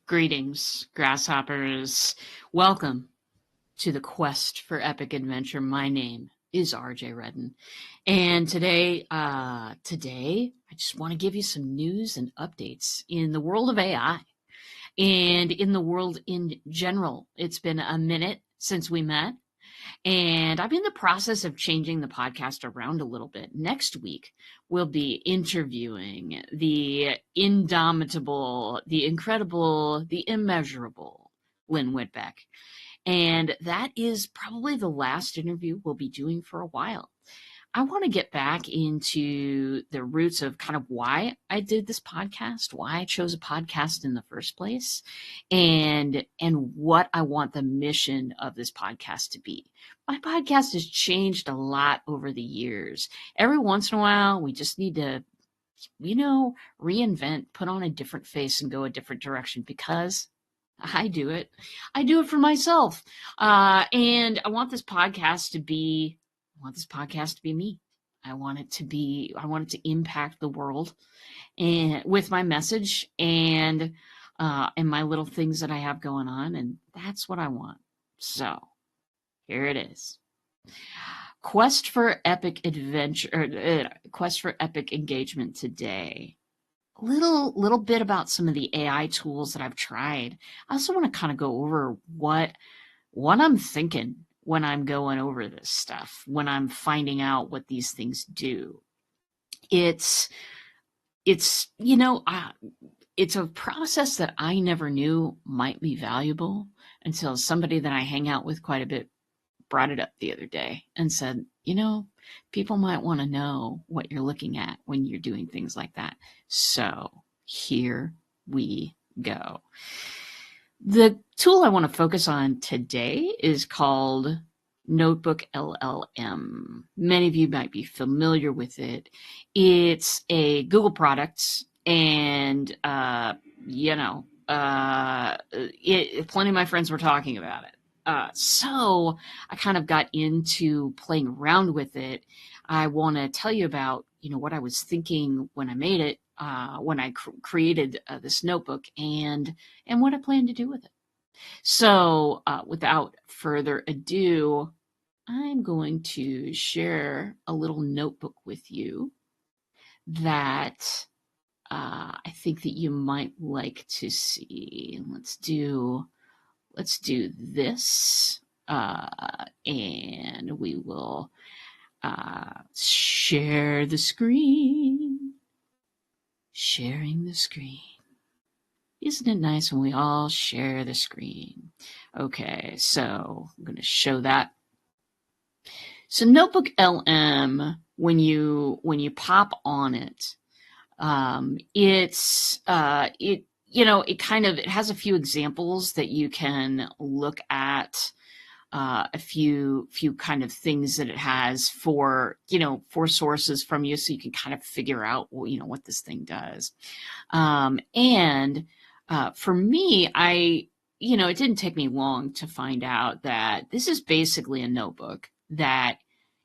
Greetings, grasshoppers. Welcome to the quest for epic adventure. My name is RJ Redden. And today I just want to give you some news and updates in the world of AI and in the world in general. It's been a minute since we met. And I'm in the process of changing the podcast around a little bit. Next week, we'll be interviewing the indomitable, the incredible, the immeasurable Lynn Whitbeck. And that is probably the last interview we'll be doing for a while. I want to get back into the roots of kind of why I did this podcast, why I chose a podcast in the first place, and what I want the mission of this podcast to be. My podcast has changed a lot over the years. Every once in a while, we just need to, reinvent, put on a different face and go a different direction because I do it. I do it for myself. And I want this podcast to be me. I want it to impact the world and with my message and my little things that I have going on. And that's what I want. So here it is. Quest for epic engagement today. A little bit about some of the AI tools that I've tried. I also want to kind of go over what I'm thinking when I'm going over this stuff, when I'm finding out what these things do. It's a process that I never knew might be valuable until somebody that I hang out with quite a bit brought it up the other day and said, people might want to know what you're looking at when you're doing things like that. So here we go. The tool I want to focus on today is called NotebookLM. Many of you might be familiar with it. It's a Google product, and plenty of my friends were talking about it. So I kind of got into playing around with it. I want to tell you about, what I was thinking when I made it, when I created this notebook and what I plan to do with it. So without further ado, I'm going to share a little notebook with you that I think that you might like to see. Let's do this, and we will share the screen. Sharing the screen. Isn't it nice when we all share the screen? Okay, so I'm going to show that. So NotebookLM, when you pop on it, it has a few examples that you can look at, a few kind of things that it has for sources from you, so you can kind of figure out what this thing does. And for me, it didn't take me long to find out that this is basically a notebook that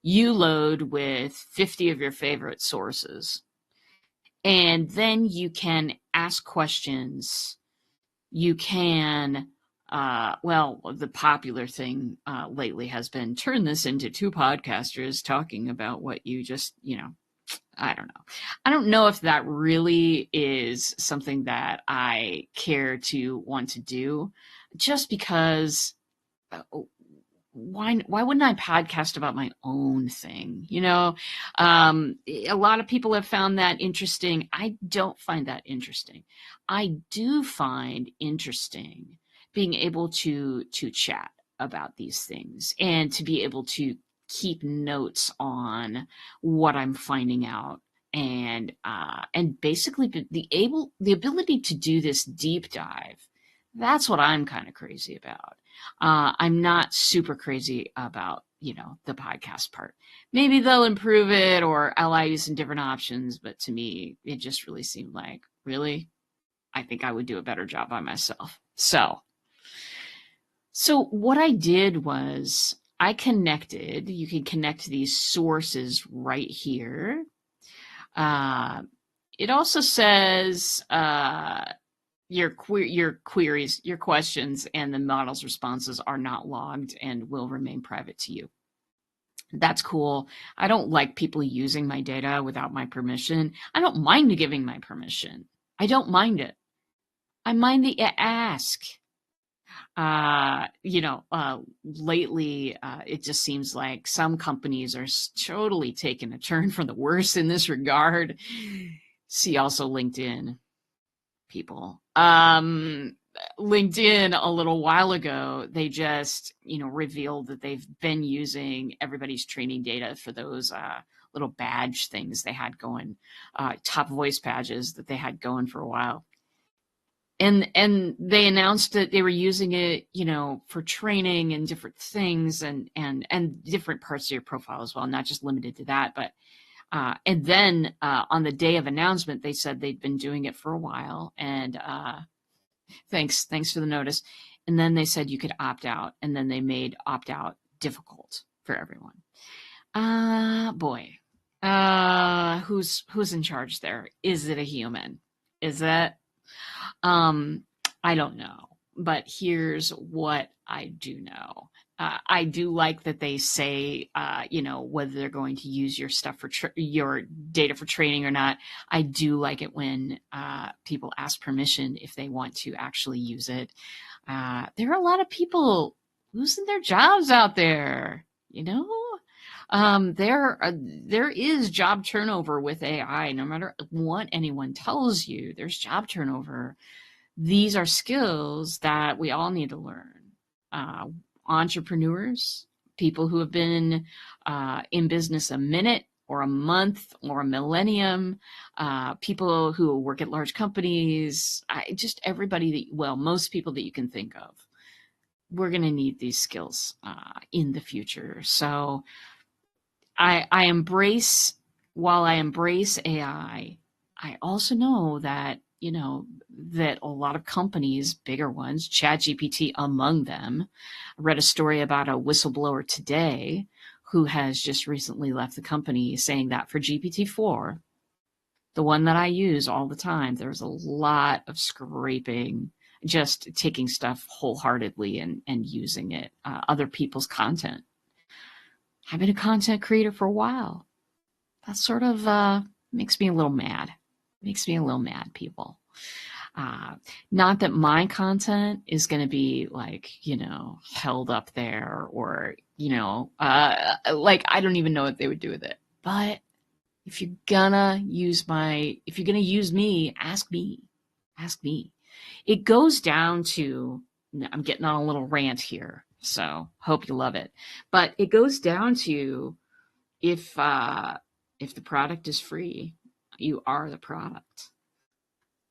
you load with 50 of your favorite sources. And then you can ask questions. You can, the popular thing lately has been turn this into two podcasters talking about what you just, I don't know. I don't know if that really is something that I care to want to do, just because why wouldn't I podcast about my own thing? A lot of people have found that interesting. I don't find that interesting. I do find interesting being able to chat about these things and to be able to keep notes on what I'm finding out, and basically the ability to do this deep dive. That's what I'm kind of crazy about. I'm not super crazy about, the podcast part. Maybe they'll improve it or allow you some different options, but to me, it just really seemed like, really? I think I would do a better job by myself. So what I did was you can connect these sources right here. It also says, your queries, your questions, and the model's responses are not logged and will remain private to you. That's cool. I don't like people using my data without my permission. I don't mind giving my permission. I don't mind it. I mind the ask. Lately, it just seems like some companies are totally taking a turn for the worse in this regard. See also LinkedIn people. LinkedIn a little while ago, they just, revealed that they've been using everybody's training data for those little badge things they had going, top voice badges that they had going for a while. And they announced that they were using it, for training and different things and different parts of your profile as well, not just limited to that. But and then on the day of announcement, they said they'd been doing it for a while, and thanks for the notice. And then they said you could opt out, and then they made opt out difficult for everyone. Boy, who's in charge there? Is it a human? Is it? I don't know, but here's what I do know. I do like that they say, whether they're going to use your stuff for your data for training or not. I do like it when people ask permission if they want to actually use it. There are a lot of people losing their jobs out there, there is job turnover with AI. No matter what anyone tells you, there's job turnover. These are skills that we all need to learn. Entrepreneurs, people who have been in business a minute or a month or a millennium, people who work at large companies, just everybody most people that you can think of. We're going to need these skills in the future. So while I embrace AI, I also know that, that a lot of companies, bigger ones, ChatGPT among them. I read a story about a whistleblower today who has just recently left the company saying that for GPT-4, the one that I use all the time, there's a lot of scraping, just taking stuff wholeheartedly and using it, other people's content. I've been a content creator for a while. That sort of makes me a little mad. Makes me a little mad, people. Not that my content is going to be held up there or, I don't even know what they would do with it. But if you're gonna use me, ask me. Ask me. It goes down to, I'm getting on a little rant here, so hope you love it. But it goes down to if the product is free, you are the product.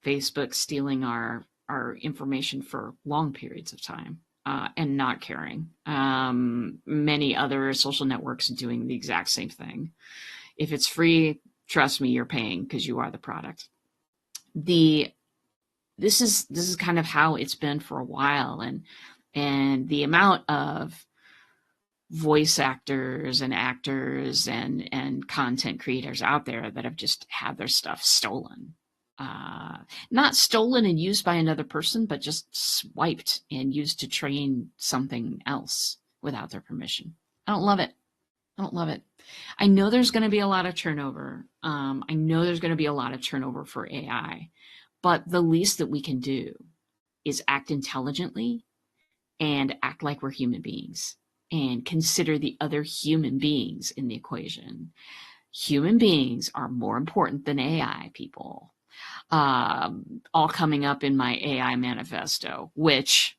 Facebook stealing our information for long periods of time and not caring. Many other social networks doing the exact same thing. If it's free, trust me, you're paying because you are the product. This is kind of how it's been for a while, and the amount of voice actors and content creators out there that have just had their stuff stolen. Not stolen and used by another person, but just swiped and used to train something else without their permission. I don't love it. I don't love it. I know there's going to be a lot of turnover. I know there's going to be a lot of turnover for AI, but the least that we can do is act intelligently and act like we're human beings and consider the other human beings in the equation. Human beings are more important than AI, people. All coming up in my AI manifesto, which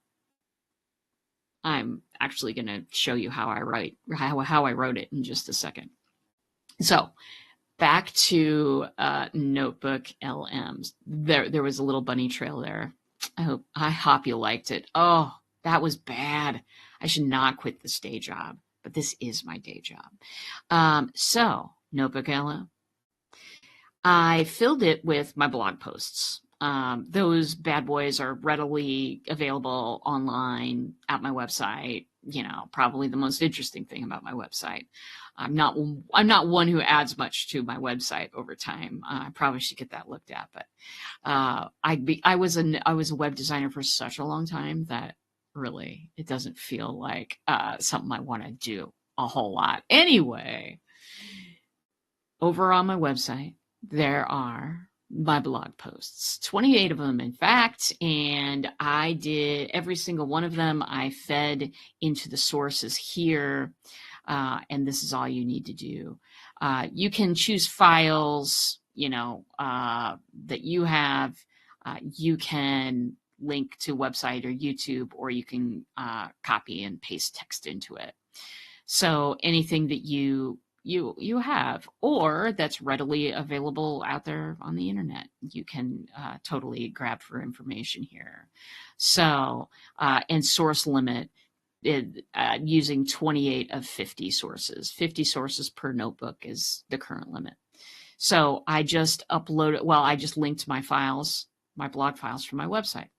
I'm actually going to show you how I wrote it in just a second. So back to NotebookLM. There was a little bunny trail there. I hope you liked it. Oh, that was bad. I should not quit this day job, but this is my day job. So NotebookLM. I filled it with my blog posts. Those bad boys are readily available online at my website. probably the most interesting thing about my website. I'm not one who adds much to my website over time. I probably should get that looked at, but I was a web designer for such a long time that really it doesn't feel like something I want to do a whole lot. Anyway, over on my website, there are my blog posts, 28 of them, in fact, and I did every single one of them. I fed into the sources here, and this is all you need to do. You can choose files, that you have. You can link to website or YouTube, or you can copy and paste text into it. So anything that you have, or that's readily available out there on the internet, you can totally grab for information here. So and source limit, using 28 of 50 sources. 50 sources per notebook is the current limit. So I just I just linked my files, my blog files from my website.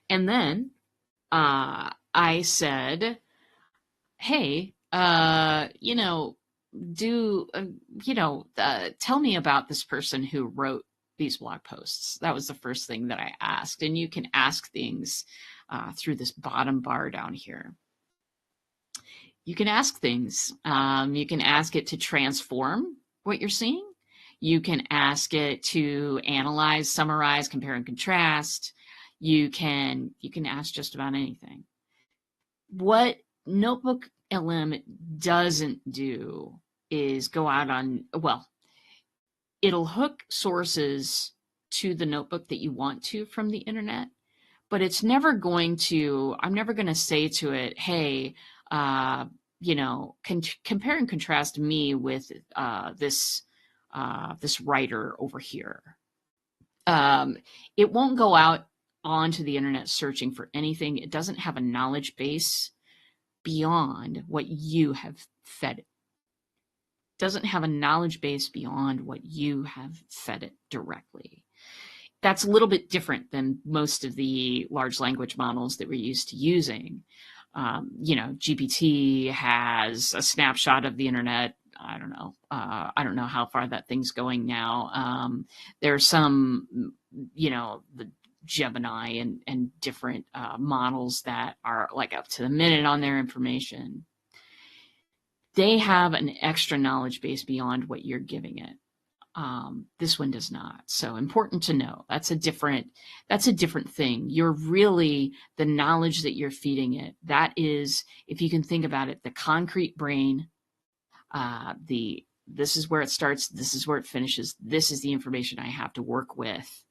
And then I said, hey, tell me about this person who wrote these blog posts. That was the first thing that I asked. And you can ask things through this bottom bar down here. You can ask things. You can ask it to transform what you're seeing. You can ask it to analyze, summarize, compare, and contrast. You can ask just about anything. What NotebookLM doesn't do is go out on, it'll hook sources to the notebook that you want to from the internet, but it's never going to, I'm never going to say to it, hey, compare and contrast me with this writer over here. It won't go out onto the internet searching for anything. It doesn't have a knowledge base beyond what you have fed it. Doesn't have a knowledge base beyond what you have fed it directly. That's a little bit different than most of the large language models that we're used to using. GPT has a snapshot of the internet. I don't know. I don't know how far that thing's going now. There's some, the Gemini and different models that are like up to the minute on their information. They have an extra knowledge base beyond what you're giving it. This one does not. So important to know. That's a different thing. You're really, the knowledge that you're feeding it, that is, if you can think about it, the concrete brain, this is where it starts, this is where it finishes, this is the information I have to work with.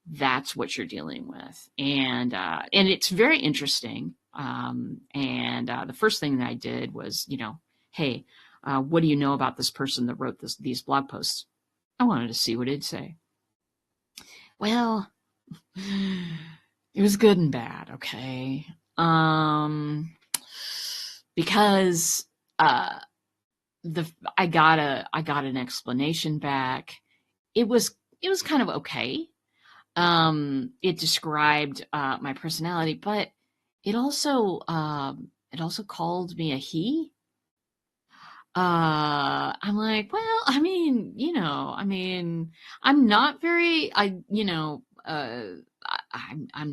That's what you're dealing with. And it's very interesting. The first thing that I did was, hey, what do you know about this person that wrote these blog posts? I wanted to see what it'd say. Well, it was good and bad, okay? Because I got an explanation back. It was kind of okay. It described my personality, but it also called me a he. I'm like, well, I'm not very, I'm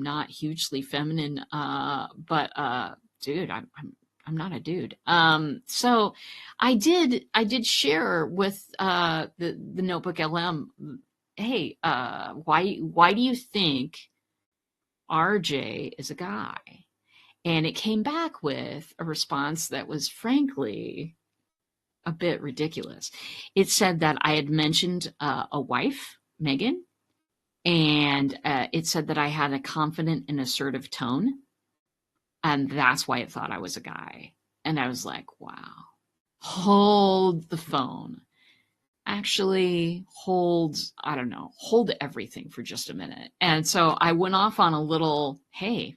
not hugely feminine, but dude, I'm not a dude. So I did share with the NotebookLM, hey, why do you think RJ is a guy? And it came back with a response that was frankly a bit ridiculous. It said that I had mentioned a wife, Megan, and it said that I had a confident and assertive tone, and that's why it thought I was a guy. And I was like, wow, hold the phone. Actually, hold everything for just a minute. And so I went off on a little, hey,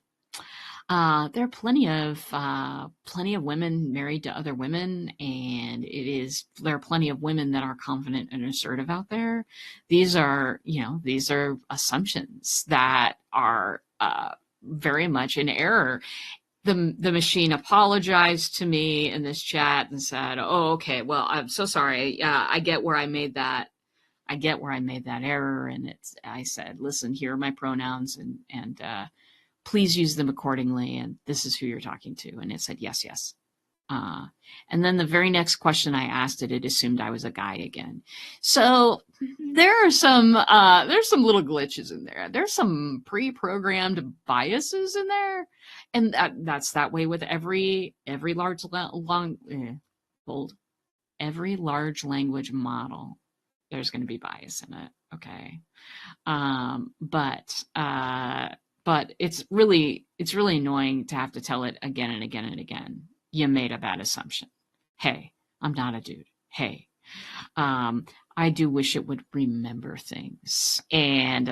there are plenty of women married to other women, and there are plenty of women that are confident and assertive out there. These are assumptions that are very much in error. the machine apologized to me in this chat and said, "Oh, okay. Well, I'm so sorry. I get where I made that. I get where I made that error." And I said, "Listen, here are my pronouns, and please use them accordingly. And this is who you're talking to." And it said, "Yes, yes." Uh, and then the very next question I asked it assumed I was a guy again. So there's some little glitches in there. There's some pre-programmed biases in there, and that's that way with every large every large language model. There's going to be bias in it. Okay, but it's really annoying to have to tell it again and again and again. You made a bad assumption. Hey, I'm not a dude. Hey, I do wish it would remember things. And